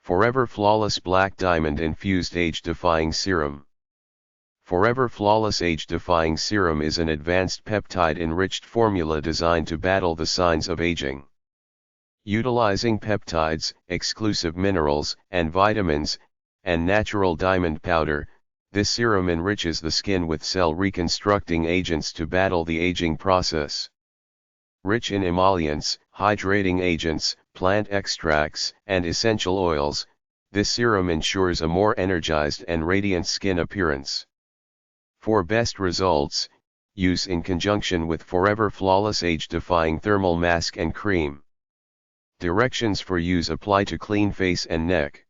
Forever Flawless Black Diamond Infused Age-Defying Serum. Forever Flawless Age-Defying Serum is an advanced peptide-enriched formula designed to battle the signs of aging. Utilizing peptides, exclusive minerals and vitamins, and natural diamond powder, this serum enriches the skin with cell reconstructing agents to battle the aging process. Rich in emollients, hydrating agents, plant extracts, and essential oils, this serum ensures a more energized and radiant skin appearance. For best results, use in conjunction with Forever Flawless Age-Defying Thermal Mask and Cream. Directions for use: apply to clean face and neck.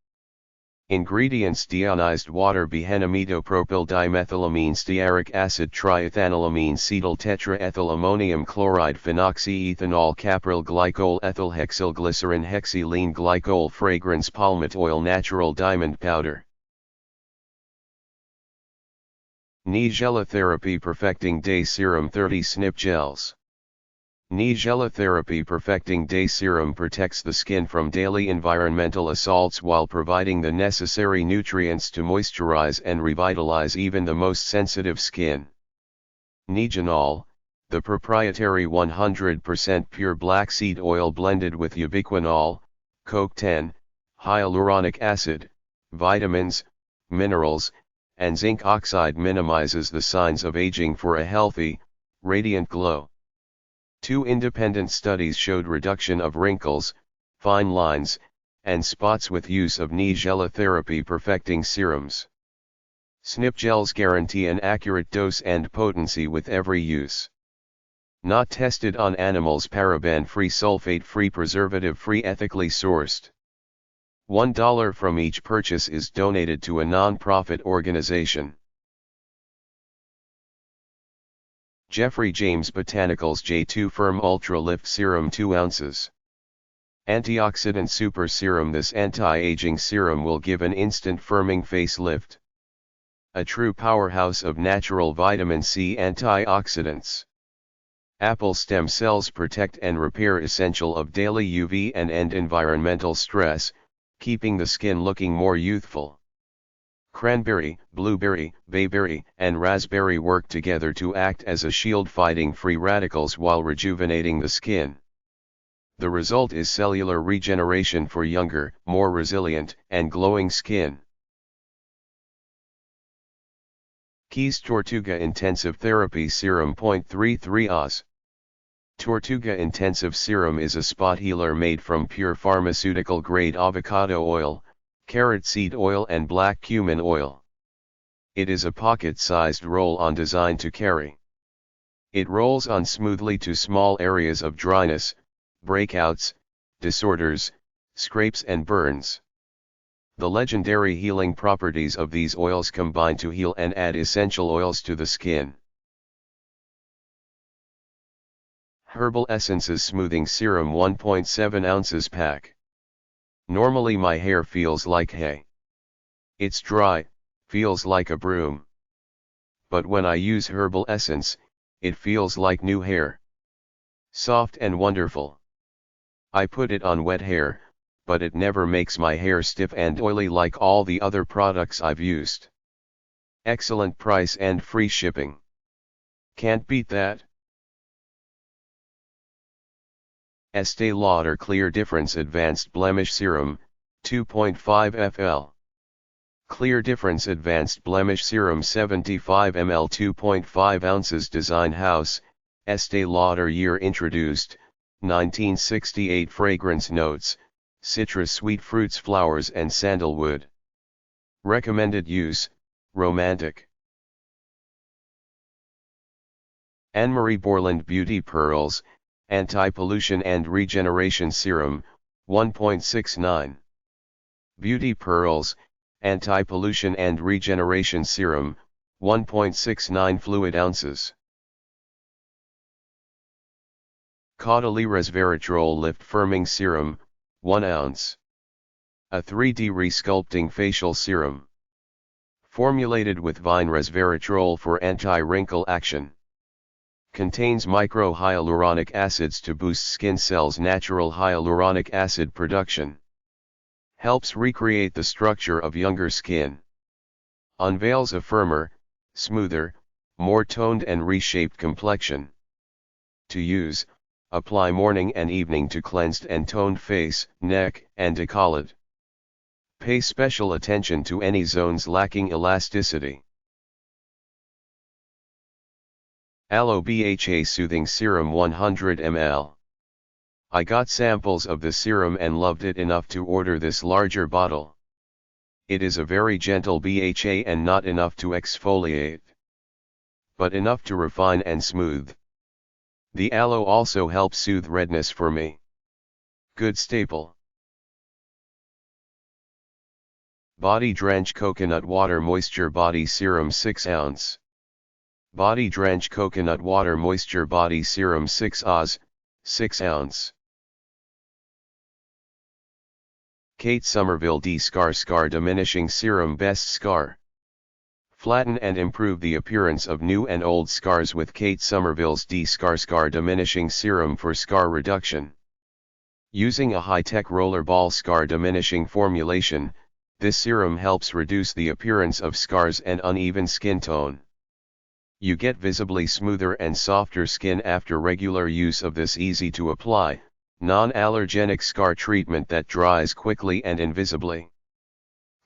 Ingredients: deionized water, bihenamidopropyl dimethylamine, stearic acid, triethanolamine, cetyl tetraethyl ammonium chloride, phenoxyethanol, capryl glycol, ethyl hexylglycerin, hexylene glycol, fragrance, palmate oil, natural diamond powder. Nigella Therapy Perfecting Day Serum 30 snipgels. Nigella Therapy Perfecting Day Serum protects the skin from daily environmental assaults while providing the necessary nutrients to moisturize and revitalize even the most sensitive skin. Nigenol, the proprietary 100% pure black seed oil blended with ubiquinol, CoQ10, hyaluronic acid, vitamins, minerals, and zinc oxide, minimizes the signs of aging for a healthy, radiant glow. 2 independent studies showed reduction of wrinkles, fine lines, and spots with use of Nigella Therapy Perfecting Serums. Snipgels guarantee an accurate dose and potency with every use. Not tested on animals, paraben-free, sulfate-free, preservative-free, ethically sourced. $1 from each purchase is donated to a non-profit organization. Jeffrey James Botanicals J2 Firm Ultra Lift Serum 2 ounces. Antioxidant Super Serum. This anti-aging serum will give an instant firming face lift. A true powerhouse of natural vitamin C antioxidants. Apple stem cells protect and repair, essential of daily UV and environmental stress, keeping the skin looking more youthful. Cranberry, blueberry, bayberry, and raspberry work together to act as a shield, fighting free radicals while rejuvenating the skin. The result is cellular regeneration for younger, more resilient, and glowing skin. Keys Tortuga Intensive Therapy Serum 0.33 Oz. Tortuga Intensive Serum is a spot healer made from pure pharmaceutical-grade avocado oil, carrot seed oil, and black cumin oil. It is a pocket-sized roll-on designed to carry. It rolls on smoothly to small areas of dryness, breakouts, disorders, scrapes and burns. The legendary healing properties of these oils combine to heal and add essential oils to the skin. Herbal Essences Smoothing Serum 1.7 ounces pack. Normally my hair feels like hay. It's dry, feels like a broom. But when I use herbal essence, it feels like new hair. Soft and wonderful. I put it on wet hair, but it never makes my hair stiff and oily like all the other products I've used. Excellent price and free shipping. Can't beat that. Estee Lauder Clear Difference Advanced Blemish Serum, 2.5 fl. Clear Difference Advanced Blemish Serum 75 ml 2.5 ounces. Design House, Estee Lauder. Year introduced, 1968. Fragrance notes, citrus, sweet fruits, flowers and sandalwood. Recommended use, romantic. Anne-Marie Borland Beauty Pearls, Anti-Pollution and Regeneration Serum, 1.69. Beauty Pearls, Anti-Pollution and Regeneration Serum, 1.69 fluid ounces. Caudalie Resveratrol Lift Firming Serum, 1 ounce. A 3D Resculpting Facial Serum. Formulated with vine resveratrol for anti-wrinkle action. Contains microhyaluronic acids to boost skin cells' natural hyaluronic acid production. Helps recreate the structure of younger skin. Unveils a firmer, smoother, more toned and reshaped complexion. To use, apply morning and evening to cleansed and toned face, neck, and décolleté. Pay special attention to any zones lacking elasticity. Aloe BHA Soothing Serum 100 ml. I got samples of the serum and loved it enough to order this larger bottle. It is a very gentle BHA and not enough to exfoliate, but enough to refine and smooth. The aloe also helps soothe redness for me. Good staple. Body Drench Coconut Water Moisture Body Serum 6 oz. Body Drench Coconut Water Moisture Body Serum 6 oz, 6 oz. Kate Somerville Scar Diminishing Serum Best Scar. Flatten and improve the appearance of new and old scars with Kate Somerville's Scar Diminishing Serum for scar reduction. Using a high-tech roller ball scar diminishing formulation, this serum helps reduce the appearance of scars and uneven skin tone. You get visibly smoother and softer skin after regular use of this easy-to-apply, non-allergenic scar treatment that dries quickly and invisibly.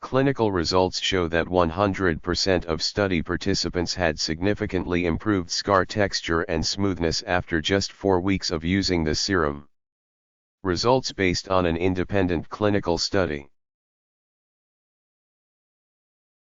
Clinical results show that 100% of study participants had significantly improved scar texture and smoothness after just 4 weeks of using the serum. Results based on an independent clinical study.